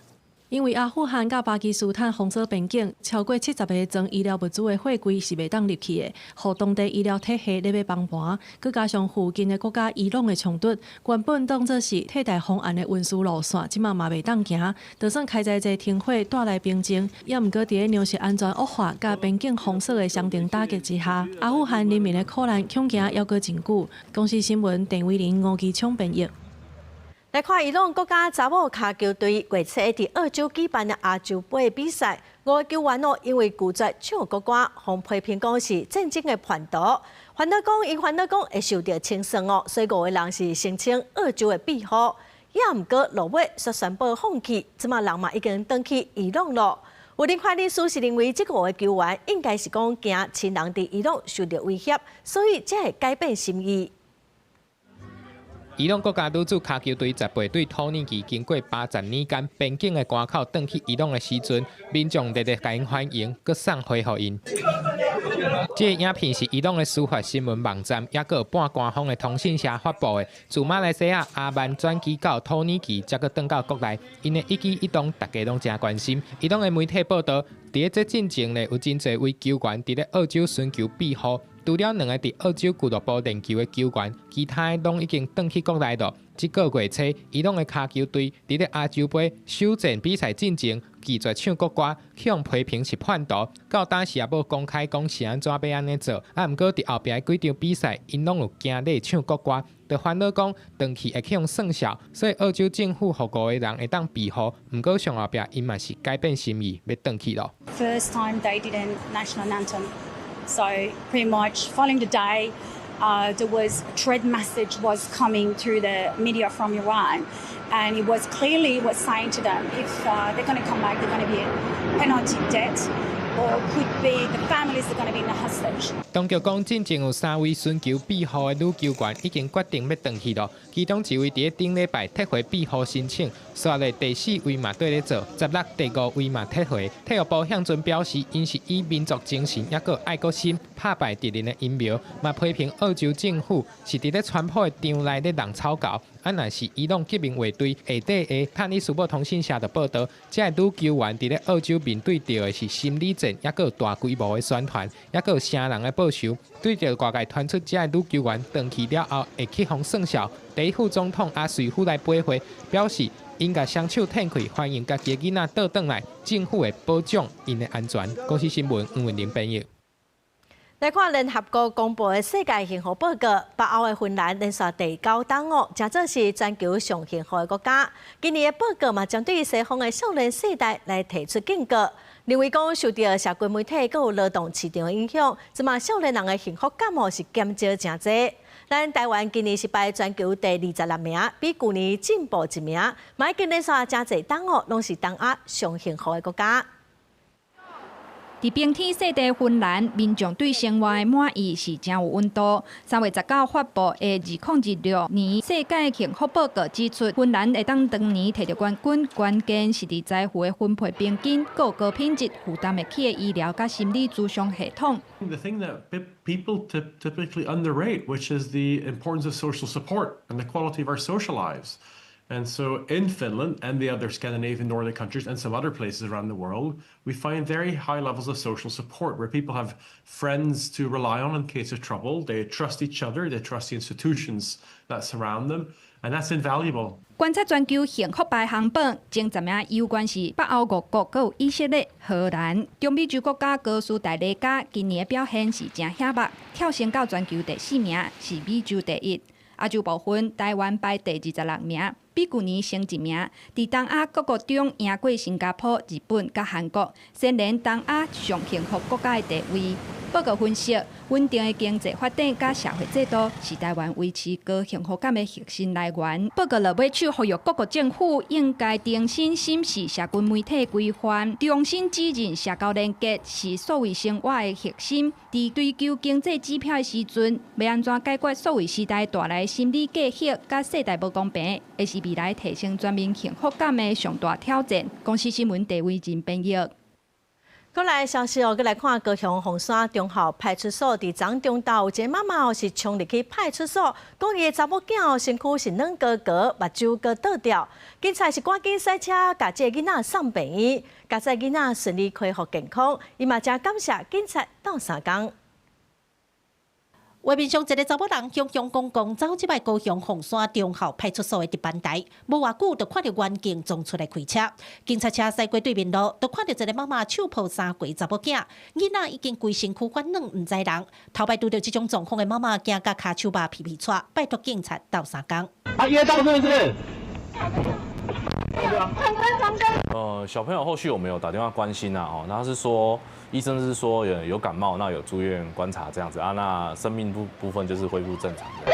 因为阿富汗甲巴基斯坦封锁边境，超过70个装医疗物资的货柜是袂当入去的，互当地医疗体系咧要帮盘，佮加上附近的国家伊朗的冲突，原本当作是替代方案的运输路线，即马嘛袂当行。就算开斋节停火带来平静，也毋过伫个粮食安全恶化甲边境封锁的双重打击之下，阿富汗人民的苦难恐惊还阁真久。公司新闻陈伟玲、吴基昌编译。来看伊朗国家查某骹球队月初伫澳洲举办的亚洲杯比赛，5个球员因为拒绝唱国歌，互批评讲是战争的叛徒。烦恼讲会受到清算哦，所以5个人是申请澳洲的庇护，也毋过落尾却宣布放弃，即马人嘛已经转去伊朗咯。有人看律师是认为这5个球员应该是讲惊亲人伫伊朗受到威胁，所以才会改变心意。伊朗国家女子骹球队在背对土耳其经过80年间边境的关口转去伊朗的时阵，民众热烈甲因欢迎，佮送花互因。这个影片是伊朗的司法新闻网站，也佮有半官方的通讯社发布的。自马来西亚阿曼转机到土耳其，才佮转到国内，因的一举一动，大家拢真关心。伊朗的媒体报道，伫这进程呢，有真侪位球员伫咧澳洲寻求庇护。除了2个伫澳洲俱乐部练球的球员，其他的拢已经转去国内了。这个月初，伊朗的骹球队伫咧亚洲杯首战比赛进前拒绝唱国歌，向批评是叛徒。到当时也无公开讲是安怎要安尼做，毋过伫后壁几场比赛，因拢有惊咧唱国歌，就烦恼讲转去会去用算数，所以澳洲政府互5个人会当庇护。毋过上后壁因嘛是改变心意，要转去咯。First time they did a national anthem. So pretty much following the day, there was a dread message was coming through the media from Iran, and it was clearly was saying to them if they're going to come back, they're going to be a penalty debt, or could be the families are going to be in a hostage. 当局讲，真正有3位寻求庇护的女球员已经决定要转去了，其中1位伫顶礼拜撤回庇护申请，刷的第4位嘛对咧做，16第5位嘛撤回。体育部向阵表示，因是以民族精神也个爱国心拍败敌人的阴谋，嘛批评澳洲政府是伫咧川普的场内咧弄草稿。若是伊朗革命卫队下底的帕尼苏堡通讯社的报道，这女球员伫咧澳洲面对到的是心理战，也个有大规模的宣传，也个有成人的报仇。对着外界传出这女球员转去了后会去互算数，第一副总统阿瑞夫来陪会，表示应该双手摊开，欢迎家己的囡仔倒转来，政府会保障因的安全。公司新闻黄文玲编译。来看联合国公布的世界幸福报告，北欧的芬兰连续第9档哦，真正是全球上幸福的国家。今年的报告嘛，针对西方的少年世代来提出警告，认为讲受到社群媒体佮有劳动市场的影响，即嘛少年人的幸福感哦是减少真济。咱台湾今年是排全球第26名，比去年进步1名，嘛已经连续真济档哦，拢是东亚上幸福的国家。伫冰天雪地芬兰，民众对生活的满意是真有温度。3月19发布的2016年世界幸福报告指出，芬兰会当当年摕到冠军，关键是伫财富的分配平均，有高品质、负担得起的医疗甲心理咨询系统。The thing that people typically underrate, which is the importance of social support and the quality of our social lives. And so in Finland and the other Scandinavian northern countries and some other places around the world, we find very high levels of social support where people have friends to rely on in case of trouble. They trust each other, they trust the institutions that surround them, and that's invaluable. 观察全球幸福排行榜，前10名有关是北欧5国，还有以色列、荷兰、中美洲国家高斯达黎加，今年的表现是真显目，跳升到全球第4名，是美洲第1。亚洲部分，台湾排第26名，比去年升1名。伫东亚各国中，赢过新加坡、日本甲韩国，蝉联东亚上幸福国家的地位。报告分析，稳定的经济发展甲社会制度是台湾维持高幸福感的核心来源。报告落尾手呼吁各国政府应该重新审视社群媒体规范，重新指认社交连结是所谓生活的核心。伫追求经济指标的时阵，要安怎解决所谓时代带来心理隔阂甲世代不公平，会是未来提升全民幸福感的上大挑战。公司新闻地位真编译。过来消息哦，过来看高雄凤山中校派出所伫昨中昼，有一个妈妈哦是冲入去派出所，讲伊的查某囝哦身躯是软高高，目睭搁倒掉，警察是赶紧驶车，甲这个囡仔送病院，甲这囡仔顺利恢复健康，伊嘛真感谢警察斗3工。画面上一个查某人雄雄公公走入来高雄凤山中校派出所的值班台，无偌久就看到远景撞出来开车，警察车驶过对面路，就看到一个妈妈手抱3岁查某囝，囡仔已经规身躯翻软，唔知人。头摆拄到这种状况的妈妈，惊甲骹手把皮皮喘，拜托警察斗3工。他约到是不是？小朋友后续我们有打电话关心啊，然后是说医生是说有感冒，那有住院观察这样子啊，那生命部分就是恢复正常的。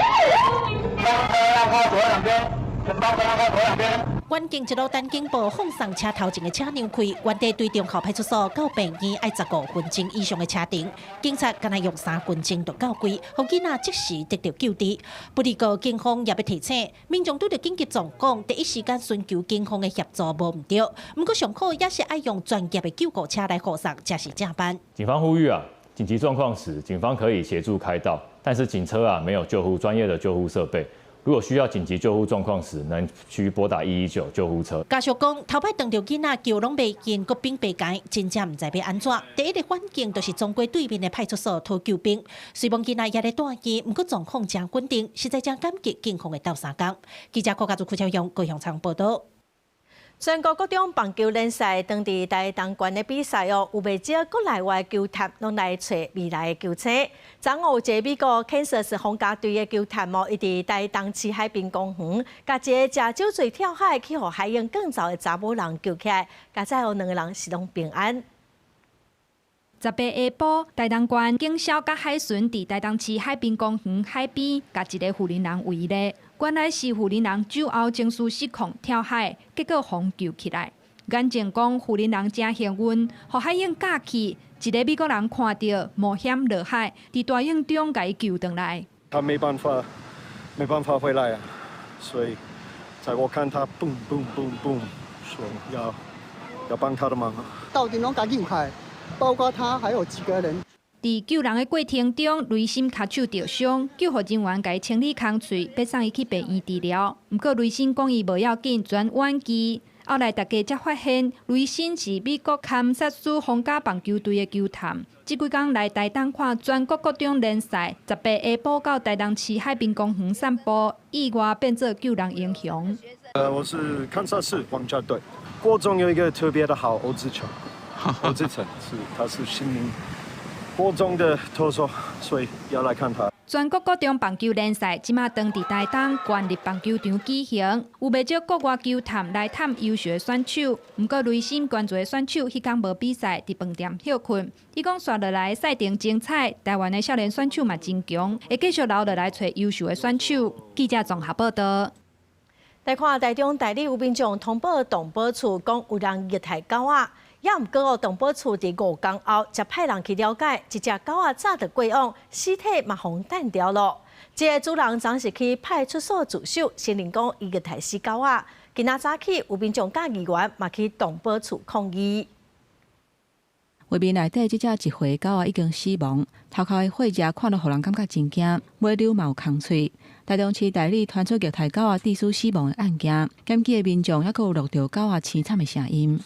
远景一路单警部放送车头前的车让开，原地对中校派出所到病院要15分钟以上的车程，警察敢若用3分钟就到位，让囡仔即时得到救治。不过警方也要提醒，民众拄到紧急状况，第一时间寻求警方的协助无唔对，不过上好也是爱用专业的救护车来护送才是正班。警方呼吁啊，紧急状况时，警方可以协助开道，但是警车啊没有专业的救护设备。如果需要紧急救护状况时，能需拨打119救护车。家属讲，头摆当着囡仔叫拢袂见，个兵被解，真正唔知要安怎。第一个反应就是总过对面的派出所讨救兵。虽然囡仔也在大院，不过状况真稳定，实在真感激警方的斗3工。记者柯家族邱超勇高雄场报道。全国各种棒球联赛当地台东县的比赛哦，有不少国内外球探拢来找未来的球星。昨有一个美国 Kansas 皇家队的球探哦，伊伫台东市海滨公园，甲一个食酒醉跳海去互海洋更早的查某人救起来，甲再有2个人是拢平安。10日下晡，台东县警消甲海巡伫台东市海滨公园海边，甲一个妇人人围猎。原来是妇人人酒后情绪失控跳海，结果互救起来。眼前讲妇人人真幸运，互海洋架起，一个美国人看到冒险落海，伫大泳中甲伊救回来。他没办法回来啊，所以在我看他蹦，说要帮他的忙。到底拢赶紧开，包括他还有几个人。伫救人的过程中，雷心脚手受伤，救护人员甲伊清理空喙，要送伊去病院治疗。不过雷心讲伊无要紧，转晚期。后来大家才发现，雷心是美国堪萨斯皇家棒球队的球探。这几天来台东看全国各种联赛，10日下晡到台东市海滨公园散步，意外变做救人英雄。我是堪萨斯皇家队，国中有一个特别的好欧志成，欧志成他是新民国中的投手，所以要来看他。全国各中棒球联赛即马当伫台东县立棒球场举行，有不少国外球探来探优秀的选手。不过内心关注的选手迄天无比赛，伫饭店休困。伊讲刷落来赛程精彩，台湾的少年选手嘛真强，会继续留落来找优秀的选手。记者综合报道。来看台中大理有民众通报动保处讲有人虐待狗仔。也毋过，动保处伫5天后才派人去了解，一只狗仔早就过往，尸体嘛互弹掉了。这个主人暂时去派出所自首，承认讲伊虐待死狗仔。今仔早起，有民众甲议员嘛去动保处抗议。画面内底，这只一岁狗仔已经死亡，头壳的血迹看了，互人感觉真惊，尾流嘛有空喙。台中市大理传出虐待狗仔致死死亡的案件，检举的民众还佫有录到狗仔凄惨的声音。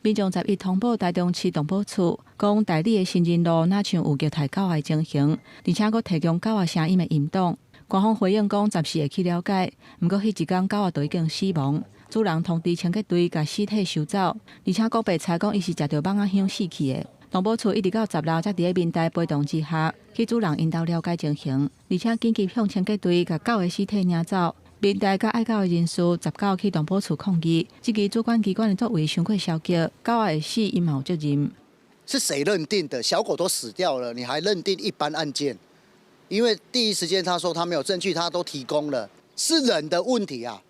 民众11通报台中市动保处，讲大理的新人路哪像有虐待狗仔的情形，而且佫提供狗仔声音的音档。官方回应讲暂时会去了解，不过迄一天狗仔就已经死亡，主人通知清洁队把尸体收走，而且佫被查讲伊是食着蠓仔香死去的。动保处一直到10日才伫咧民代陪同之下，去主人引导了解情形，而且紧急向清洁队把狗的尸体领走。民代甲爱狗的人士19去动保处抗议，这个主管机关的作为伤过消极，狗仔会死，因嘛有责任。是谁认定的？小狗都死掉了，你还认定一般案件？因为第一时间他说他没有证据，他都提供了，是人的问题啊，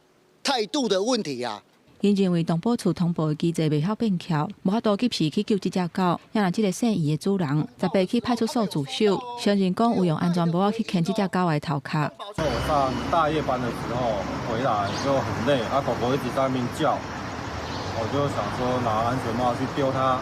态度的问题啊。因认为动保处通报的机制未晓变巧，无法度及时去救这只狗，也让这个姓余的主人18去派出所自首，承认讲有用安全帽去牵这只狗的头壳。我上大夜班的时候回来就很累，狗狗一直在那边叫，我就想说拿安全帽去丢它，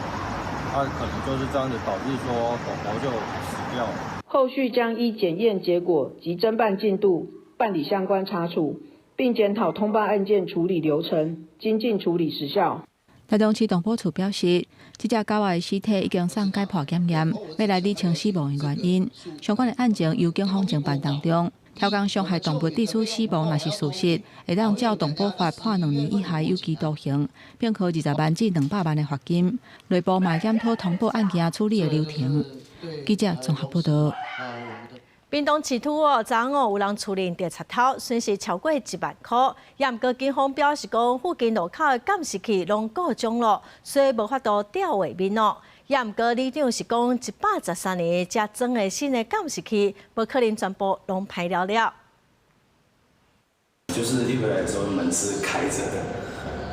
可能就是这样子导致说狗狗就死掉了。后续将依检验结果及侦办进度办理相关查处，并检讨通报案件处理流程，精进处理时效。台中市动保处表示，这只狗仔的尸体已经送解剖检验，要来厘清死亡的原因。相关的案件由警方侦办当中。超工伤害动物致死死亡，若是事实，会当照动保法判2年以下有期徒刑，并科20万至200万的罚金。内部嘛检讨通报案件处理的流程。记者综合报道。屏东市区昨有人处理钓贼头，损失超过1万块。也毋过警方表示讲，附近路口的监视器拢故障了，所以无法度调画面咯。也毋过里长是讲113年才装的新的监视器，无可能全部拢歹了了。就是一回来的时候门是开着的，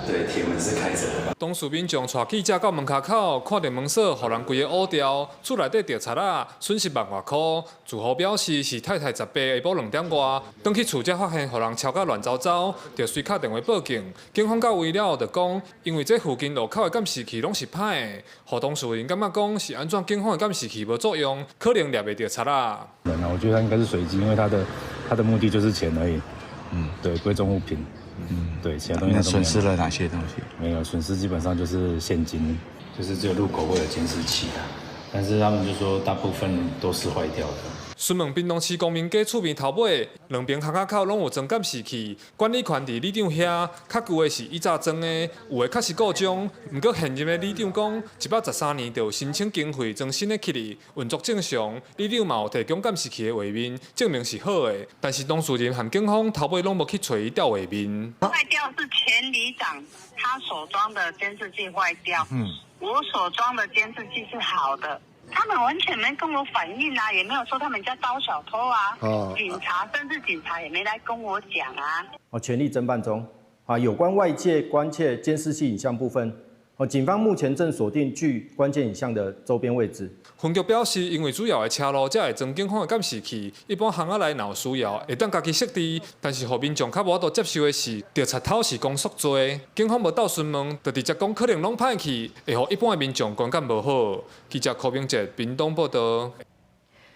对，铁门是开着的。当事民众带记者到门口口，看到门锁，互人规个乌掉，厝内底钓贼仔，损失1万外块。住户表示是太太18下晡2点外，返去厝才发现，互人抄甲乱糟糟，就随敲电话报警。警方到位了，就讲，因为这附近路口的监视器拢是歹的，互当事人感觉讲是安怎警方的监视器无作用，可能抓袂到贼仔。我觉得他应该是随机，因为他的目的就是钱而已。对，贵重物品。对，其他东西。那损失了哪些东西？没有损失，基本上就是现金，就是只有路口会有监视器啊。但是他们就说大部分都是坏掉的。询问屏东市公民家厝边头尾2边巷仔口拢有装监视器，管理权伫里长遐，较旧的是伊早装的，有的确实故障。不过现任的里长讲，113年就有申请经费装新的器具，运作正常。里长嘛有提供监视器的画面，证明是好的。但是当事人和警方头尾拢无去找伊调画面。坏掉是前里长他所装的监视器坏掉，我所装的监视器是好的。他们完全没跟我反映啊，也没有说他们家招小偷啊。警察甚至警察也没来跟我讲啊。全力侦办中。有关外界关切监视器影像部分，警方目前正锁定具关键影像的周边位置。分局表示，因为主要的车路才会装警方的监视器，一般巷仔内若有需要，会当家己设置。但是，互民众较无法度接受的是，钓贼头是公诉罪，警方无到询问，就直接讲可能拢歹去，会互一般的民众观感无好。记者柯明哲，屏东报道。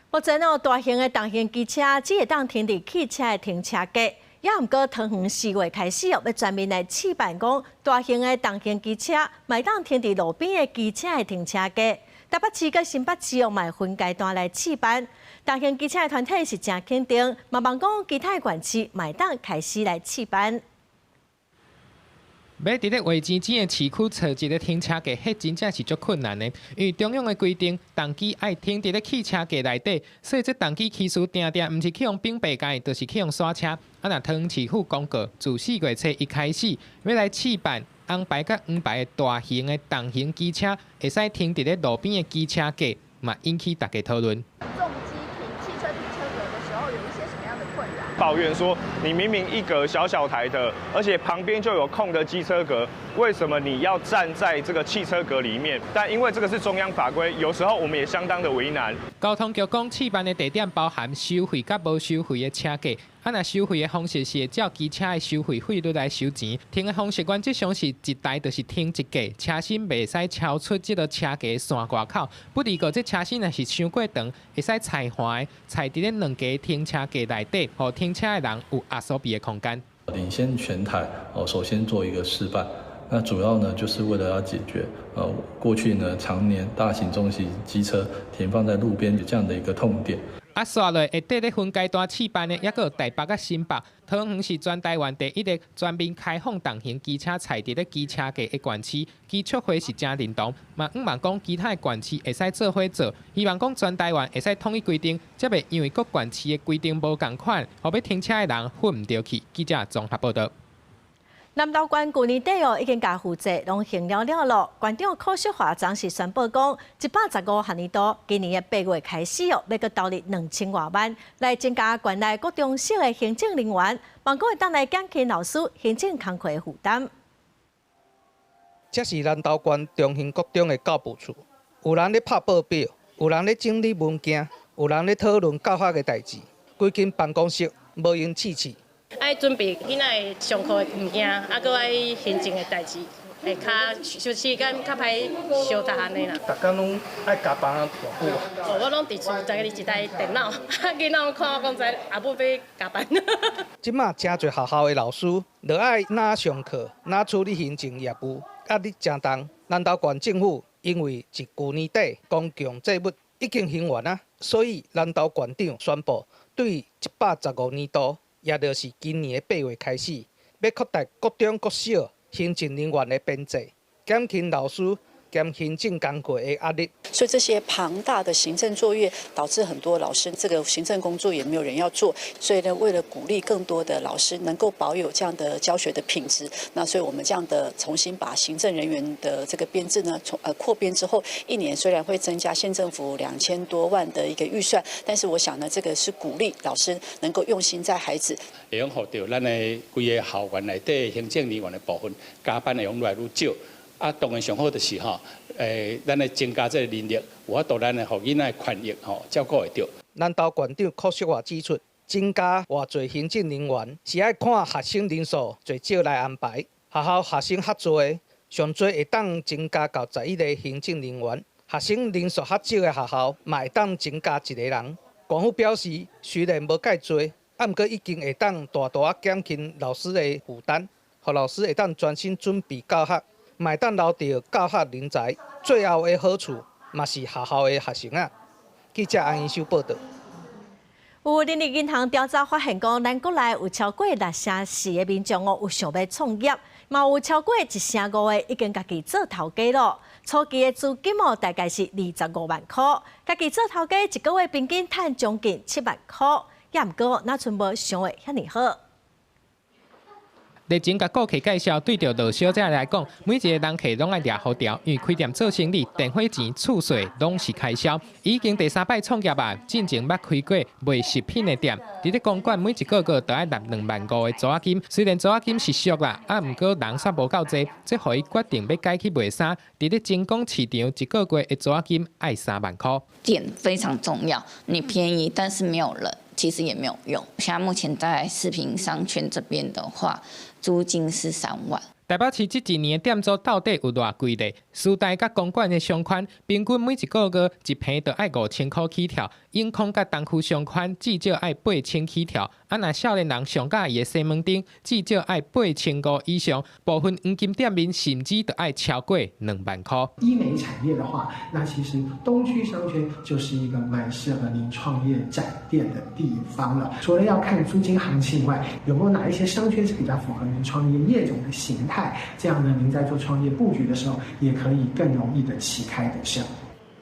目前大型的重型机车只会当停伫汽车的停车格。也毋过，桃园4月开始要全面来试办讲大型的重型机车，卖当停伫路边的机车的停车格。台北市甲新北市卖分阶段来试办。重型机车的团体是真肯定，嘛望讲其他县市卖当开始来试办。要伫咧维持的市区找一个停车格，迄真正是足困难的。因为中央的规定，重机爱停伫咧汽车格内底，所以这重机技术定定毋是去用并排架，就是去用刷车。啊，若汤市府公告，自4月初一开始，要来试办红牌甲黄牌的大型的重型机车，会使停伫咧路边的机车格，嘛引起大家讨论。抱怨说，你明明一格小小台的，而且旁边就有空的机车格，为什么你要站在这个汽车格里面？但因为这个是中央法规，有时候我们也相当的为难。交通局讲，试办的地点包含收费甲无收费的车格。啊，若收费的方式是照机车的收费费率来收钱，停的方式原则上是一台就是停一架，车身袂使超出这个车格线外口。不离个这车身若是伤过长，会使踩滑的，踩伫咧两架停车格内底，互停车的人有压缩比的空间。领先全台首先做一个示范。那主要呢，就是为了要解决过去呢常年大型重型机车停放在路边的这样的一个痛点。啊，接落会伫咧分阶段试办的，还有台北甲新北。桃园是全台湾第一个全面开放重型机车踩伫咧机车格的县市，其促回是真认同。嘛，希望讲其他的县市会使做伙做，希望讲全台湾会使统一规定，才袂因为各县市的规定无共款，后要停车的人混唔到去。记者综合报道。南投县去年底已经甲负责拢行了了。县长柯淑华昨是宣布讲，115学年度今年的8月开始要搁投入2000多万，来增加县内各中小的行政人员，望讲会当来减轻老师行政工课的负担。这是南投县中型国中的教务处，有人咧拍报表，有人咧整理文件，有人咧讨论教学的代志，规间办公室无用气气。爱准备囡仔上课的物件，啊，搁爱行政的代志，会较时间较歹相搭安尼啦。逐工拢爱加班啊，偌久啊？我拢伫厝家己一台电脑，囡仔看我讲知阿母要加班。即马真侪学校的老师，就爱哪上课，哪处理行政业务，压力真重。南投县政府因为自去年底公共债务已经还完啊，所以南投县长宣布，对115年度。也就是今年的8月开始，要扩大各中各小行政人员的编制，减轻老师兼行政工作的压力。所以这些庞大的行政作业，导致很多老师这个行政工作也没有人要做。所以呢，为了鼓励更多的老师能够保有这样的教学的品质，那所以我们这样的重新把行政人员的这个编制呢，扩编之后，一年虽然会增加县政府2000多万的一个预算，但是我想呢，这个是鼓励老师能够用心在孩子。会用互到咱的规个校园内底行政人员的部分加班的用越来越少。啊，当然上好就是咱来增加这个能力，有法度咱来互囡仔权益照顾会到。南投县长柯淑华指出，增加偌侪行政人员是爱看学生人数最少来安排。学校学生较多，上最会当增加到11个行政人员；学生人数较少的学校，嘛会当增加1个人。县府表示，虽然无介多，啊，毋过已经会当大大减轻老师的负担，互老师会当专心准备教学。买当留着教学人才，最后的好处嘛是学校的学生啊。记者安英秀报道。有人力银行调查发现，讲咱国内有超过6%的民众有想要创业，嘛有超过1%5的已经家己做头家咯。初期的资金大概是25万块，家己做头家一个月平均赚将近7万块，也毋过那剩无想的遐尼好。日前甲顾客介绍，对着老小姐来讲，每一个人客拢爱掠好条，因为开店做生意，电火钱、厝税拢是开销。已经第3摆创业啊，进前捌开过卖食品的店，伫咧公馆每一个都爱纳2万5的租仔金。虽然租仔金是俗啦，毋过人煞无够济，这互伊决定要改去卖衫。伫咧精工市场，一个月的租仔金爱3万块。店非常重要，你便宜，但是没有人。其实也没有用。现在目前在食品商圈这边的话，租金是3万。台北市这一年的店租到底有偌贵咧？师大甲公馆的相款，平均每一个月一坪就爱5000块起跳，永康甲东区相款至少爱8000起跳。啊，若少年人上喜伊的西门町，至少爱8500以上。部分黄金店面甚至都爱超过2万块。医美产业的话，那其实东区商圈就是一个蛮适合您创业展店的地方了。除了要看租金行情外，有没有哪一些商圈是比较符合您创业业种的形态？态，这样呢，您在做创业布局的时候，也可以更容易的旗开得胜。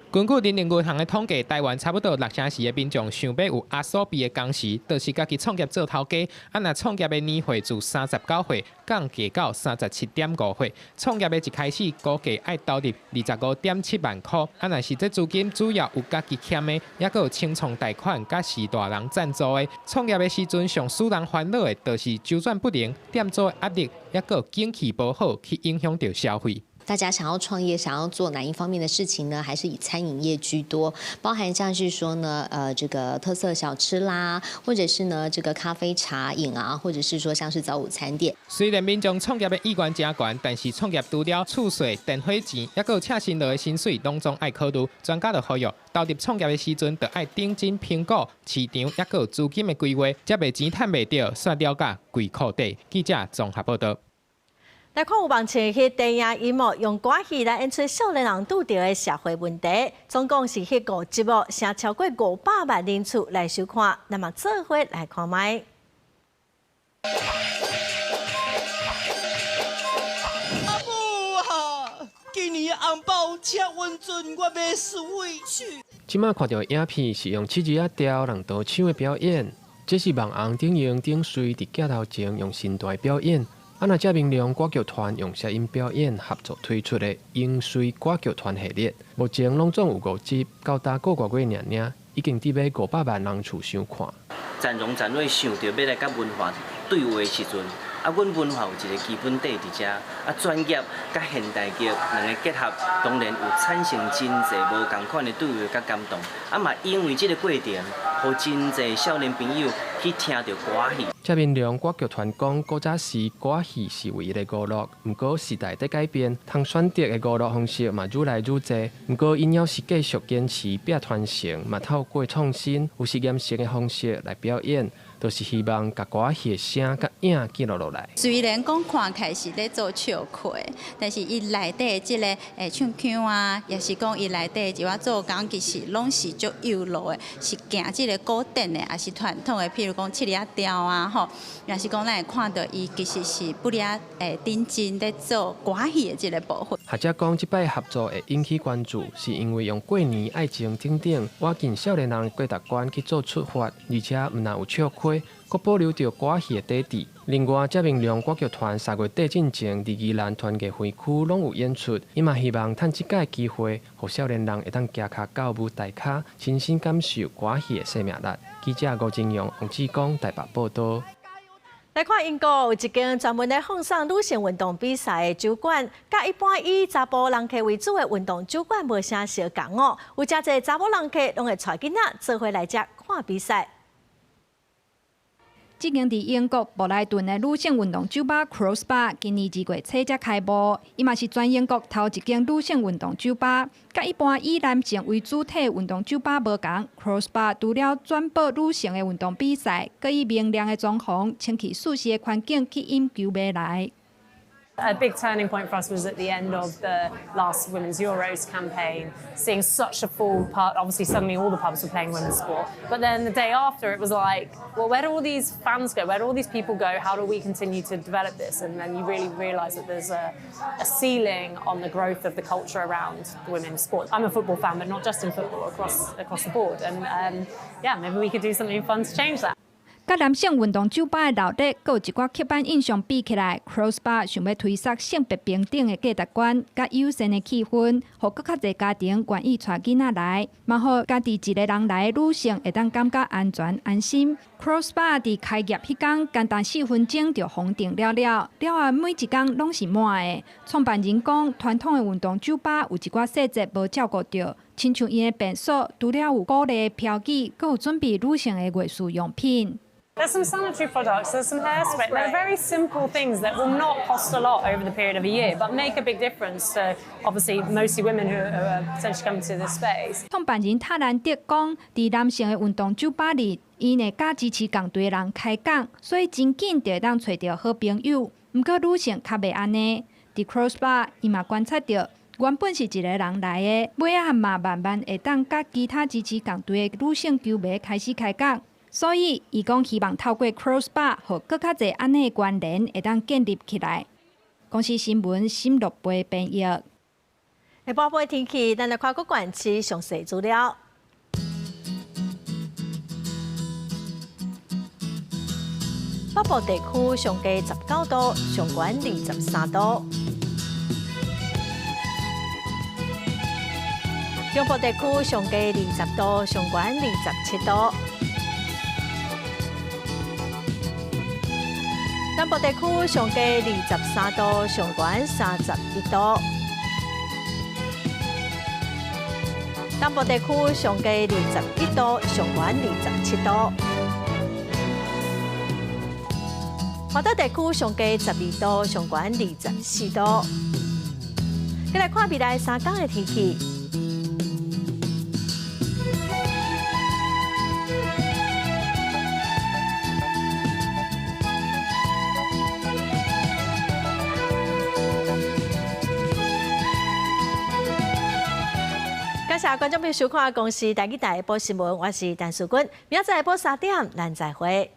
根据人民银行的统计，台湾差不多6成4的民众想要有阿索比的工时，就是家己创业做头家。若创业的年岁自39岁降低到37.5岁，创业的一开始估计要投入25.7万块。若是这资金主要有家己欠的，也佫有清创贷款，甲是大人赞助的。创业的时阵上使人烦恼的，就是周转不灵、店租的压力，也佫有景气不好去影响到消费。大家想要创业，想要做哪一方面的事情呢？还是以餐饮业居多，包含像是说呢，这个特色小吃啦，或者是呢这个咖啡茶饮啊，或者是说像是早午餐店。虽然民众创业的意愿真悬，但是创业除了厝税、电火钱，也佫有请薪劳的薪水，拢总爱考虑。专家就呼吁，投入创业的时阵，就爱认真评估市场，也佫有资金的规划，才袂钱趁袂到，煞了解贵库底。记者综合报道。来看有网前迄电影荧幕用歌戏来演出少年人拄到的社会问题，总共是迄5节目，成超过500万人次来收看。那么做伙来看卖。阿母啊，今年红包吃温存，我要输回去。即马看到影片是用七字仔调人刀唱的表演，这是网红顶用顶水伫镜头前用身段表演。那这明亮歌剧团用声音表演合作推出的英水歌剧团系列，目前拢总有5集，到达过外月尔，已经伫要500万人次收看。展荣展瑞想着要来甲文化对话的时阵，阮文化有一个基本底伫遮，专业甲现代剧两个结合，当然有产生真侪无同款的对话甲感动。嘛因为这个过程，互真侪少年朋友去听到歌戏。这明亮歌剧团讲，古早时歌戏是唯一的娱乐，不过时代在改变，通选择的娱乐方式嘛愈来愈多。不过因要是继续坚持拼传承，嘛透过创新、有实验性的方式来表演。就是希望把歌戏的声甲影记录落来。虽然讲看起来是咧做笑亏，但是伊内底即个唱腔啊，也是讲伊内底就我做工，其实拢是足有路的，是行即个古典的，也是传统的，譬如讲七里仔调啊，吼，也是讲咱会看到伊其实是不了认真咧做歌戏的即个部分。学者讲，即摆合作会引起关注，是因为用过年、爱情等等，挖进少年人的过达观去做出发，而且毋但有笑亏。佫保留着歌戏的底底。另外，这明亮歌剧团3月底进前，伫宜兰团结园区拢有演出。伊嘛希望趁即届机会，互少年人会当行脚到舞台骹，亲身感受歌戏的生命力。记者吴金阳、王志光台北报道。来看英国有一间专门来奉上女性运动比赛的酒馆，甲一般以查甫人客为主的运动酒馆无啥相共哦。有真侪查某人客拢会带囡仔做伙来遮看比赛。即间伫英国布莱顿的女性运动酒吧 Crossbar 今年2月初才开幕，伊嘛是全英国头一间女性运动酒吧，甲一般以男性为主体运动酒吧无同。Crossbar 除了专播女性的运动比赛，佮以明亮的装潢、清气舒适的环境去引球迷来。A big turning point for us was at the end of the last Women's Euros campaign, seeing such a full part. Obviously, suddenly all the pubs were playing women's sport. But then the day after, it was like, well, where do all these fans go? Where do all these people go? How do we continue to develop this? And then you really realise that there's a ceiling on the growth of the culture around women's sport. I'm a football fan, but not just in football, across the board. And yeah, maybe we could do something fun to change that. 甲男性运动酒吧的楼底，阁有一寡刻板印象比起来 ，Crossbar 想要推सक्性别平等的价值观，甲友善的气氛，互更较侪家庭愿意带囡仔来，嘛互家己一个人来的女性会当感觉安全安心。Crossbar 伫开业迄天，简单4分钟就封顶了后每一天拢是满的。创办人讲，传统的运动酒吧有一寡细节无照顾到，亲像伊的便所，除了有鼓励的飘椅，阁有准备女性的艺术用品。There's some sanitary products, there's some hairspray. They're very simple things that will not cost a lot over the period of a year, but make a big difference to obviously mostly women who are potentially coming to this space. 创办人塔兰德讲，伫男性的运动酒吧里，伊呢甲支持共队人开讲，所以真紧就会当找到好朋友。不过女性较袂安尼。伫 Crossbar， 伊嘛观察到，原本是一个人来的，尾仔嘛慢慢会当甲其他支持共队的女性球迷开始开讲。所以，伊讲希望透过 Crossbar 和更较侪安尼的关联，会当建立起来。公司新闻沈乐培编译。下晡尾天气，咱来看各县市详细资料。北部地区上低19度，上悬23度；中部地区上低20度，上悬27度；南部地区上低23度，上悬31度；东部地区上低21度，上悬27度。华东地区上低12度，上悬24度。再来看未来3天的天气。感谢观众朋友收看《公视台语台下晡新闻》，我是陈淑君。明仔载下晡3点，咱再会。